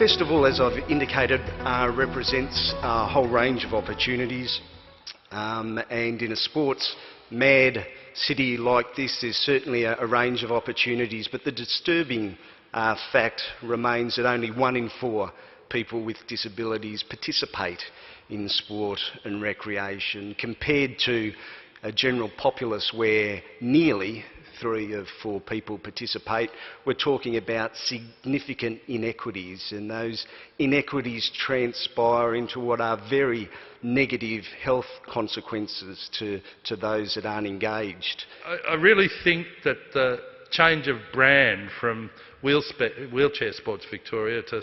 festival, as I've indicated, represents a whole range of opportunities, and in a sports mad city like this there's certainly a range of opportunities, but the disturbing fact remains that only 1 in 4 people with disabilities participate in sport and recreation, compared to a general populace where nearly 3 of 4 people participate. We're talking about significant inequities, and those inequities transpire into what are very negative health consequences to those that aren't engaged. I really think that the change of brand from Wheelchair Sports Victoria to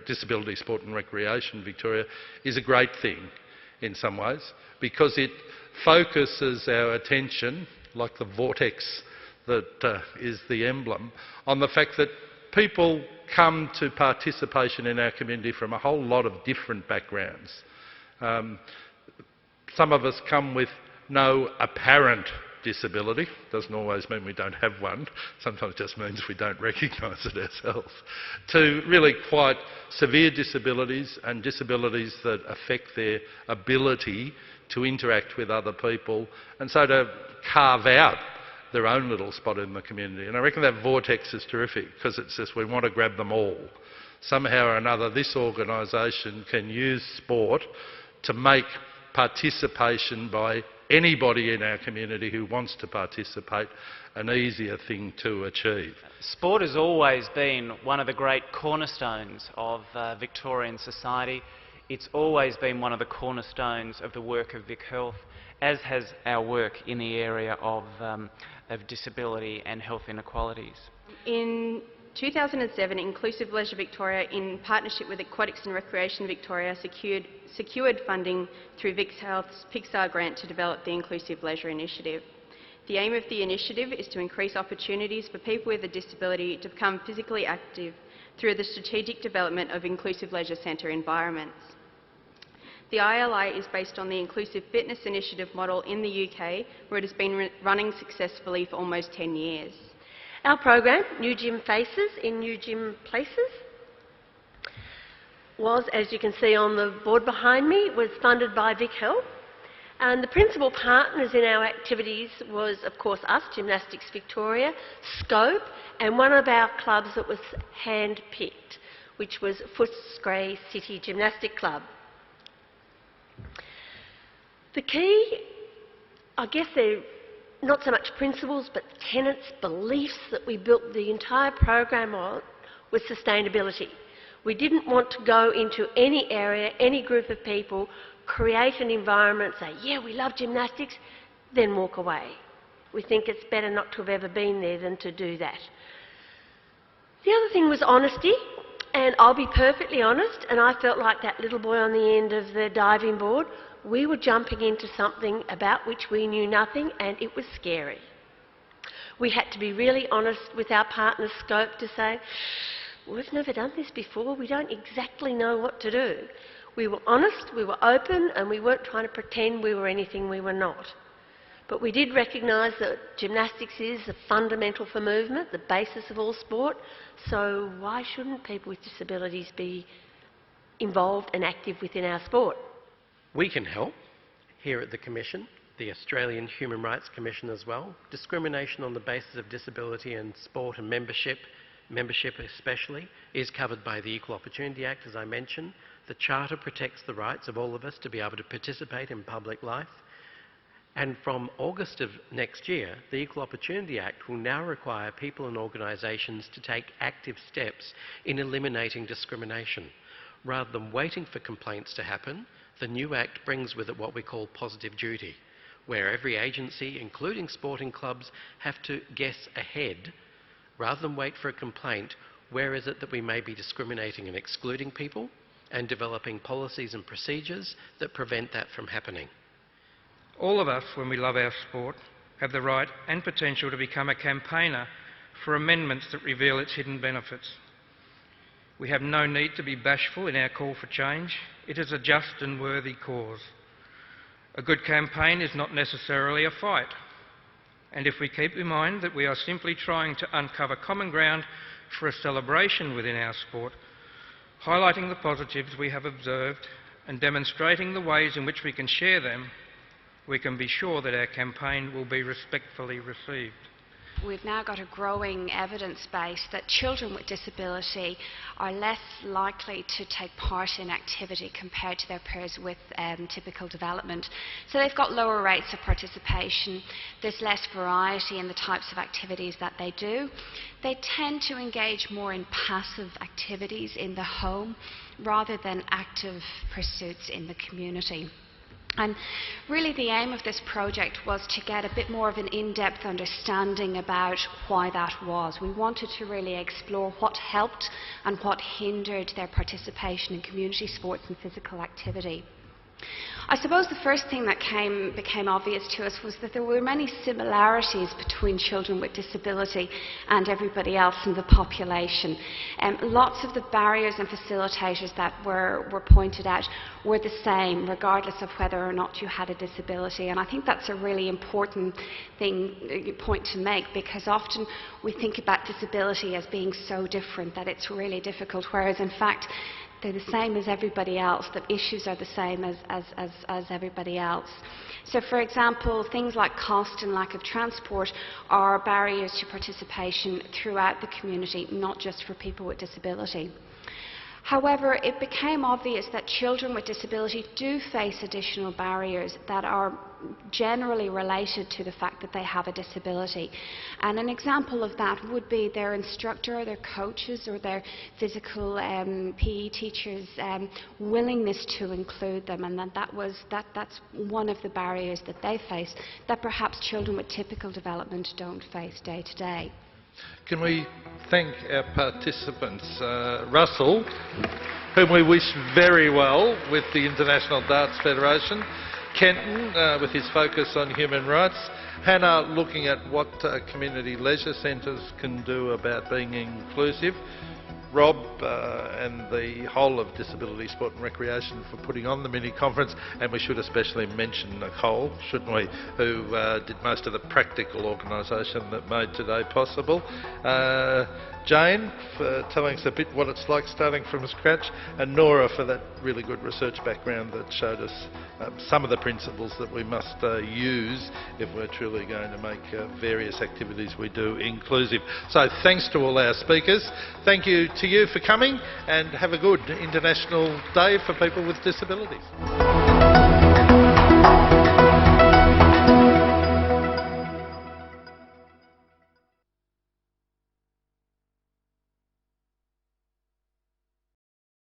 Disability Sport and Recreation Victoria is a great thing in some ways, because it focuses our attention, like the vortex that is the emblem, on the fact that people come to participation in our community from a whole lot of different backgrounds. Some of us come with no apparent disability. Doesn't always mean we don't have one. Sometimes it just means we don't recognise it ourselves. To really quite severe disabilities and disabilities that affect their ability to interact with other people, and so to carve out their own little spot in the community. And I reckon that vortex is terrific, because it's just we want to grab them all. Somehow or another, this organisation can use sport to make participation by anybody in our community who wants to participate an easier thing to achieve. Sport has always been one of the great cornerstones of Victorian society. It's always been one of the cornerstones of the work of Vic Health, as has our work in the area of disability and health inequalities. In 2007, Inclusive Leisure Victoria, in partnership with Aquatics and Recreation Victoria, secured funding through Vic Health's Pixar grant to develop the Inclusive Leisure Initiative. The aim of the initiative is to increase opportunities for people with a disability to become physically active through the strategic development of inclusive leisure centre environments. The ILI is based on the Inclusive Fitness Initiative model in the UK, where it has been running successfully for almost 10 years. Our program, New Gym Faces in New Gym Places, was, as you can see on the board behind me, was funded by Vic Health. And the principal partners in our activities was, of course, us, Gymnastics Victoria, Scope, and one of our clubs that was hand-picked, which was Footscray City Gymnastic Club. The key, I guess they're not so much principles, but tenets, beliefs that we built the entire program on, was sustainability. We didn't want to go into any area, any group of people, create an environment, say, yeah, we love gymnastics, then walk away. We think it's better not to have ever been there than to do that. The other thing was honesty, and I'll be perfectly honest, and I felt like that little boy on the end of the diving board. We were jumping into something about which we knew nothing, and it was scary. We had to be really honest with our partner Scope to say, we've never done this before, we don't exactly know what to do. We were honest, we were open, and we weren't trying to pretend we were anything we were not. But we did recognise that gymnastics is the fundamental for movement, the basis of all sport, so why shouldn't people with disabilities be involved and active within our sport? We can help here at the Commission, the Australian Human Rights Commission as well. Discrimination on the basis of disability in sport and membership especially, is covered by the Equal Opportunity Act, as I mentioned. The Charter protects the rights of all of us to be able to participate in public life. And from August of next year, the Equal Opportunity Act will now require people and organisations to take active steps in eliminating discrimination. Rather than waiting for complaints to happen, the new Act brings with it what we call positive duty, where every agency, including sporting clubs, have to guess ahead, rather than wait for a complaint, where is it that we may be discriminating and excluding people, and developing policies and procedures that prevent that from happening. All of us, when we love our sport, have the right and potential to become a campaigner for amendments that reveal its hidden benefits. We have no need to be bashful in our call for change. It is a just and worthy cause. A good campaign is not necessarily a fight. And if we keep in mind that we are simply trying to uncover common ground for a celebration within our sport, highlighting the positives we have observed and demonstrating the ways in which we can share them, we can be sure that our campaign will be respectfully received. We've now got a growing evidence base that children with disability are less likely to take part in activity compared to their peers with typical development. So they've got lower rates of participation, there's less variety in the types of activities that they do. They tend to engage more in passive activities in the home rather than active pursuits in the community. And really the aim of this project was to get a bit more of an in-depth understanding about why that was. We wanted to really explore what helped and what hindered their participation in community sports and physical activity. I suppose the first thing that became obvious to us was that there were many similarities between children with disability and everybody else in the population. Lots of the barriers and facilitators that were pointed out were the same, regardless of whether or not you had a disability. And I think that's a really important point to make, because often we think about disability as being so different that it's really difficult, whereas in fact they're the same as everybody else. The issues are the same as everybody else. So, for example, things like cost and lack of transport are barriers to participation throughout the community, not just for people with disability. However, it became obvious that children with disability do face additional barriers that are generally related to the fact that they have a disability. And an example of that would be their instructor, their coaches, or their physical PE teachers' willingness to include them, and that's one of the barriers that they face that perhaps children with typical development don't face day to day. Can we thank our participants, Russell, whom we wish very well with the International Darts Federation, Kenton, with his focus on human rights, Hanna, looking at what community leisure centres can do about being inclusive, Rob and the whole of Disability, Sport and Recreation for putting on the mini-conference, and we should especially mention Nicole, shouldn't we, who did most of the practical organisation that made today possible. Jane for telling us a bit what it's like starting from scratch, and Nora for that really good research background that showed us some of the principles that we must use if we're truly going to make various activities we do inclusive. So thanks to all our speakers. Thank you to you for coming, and have a good International Day for People with Disabilities.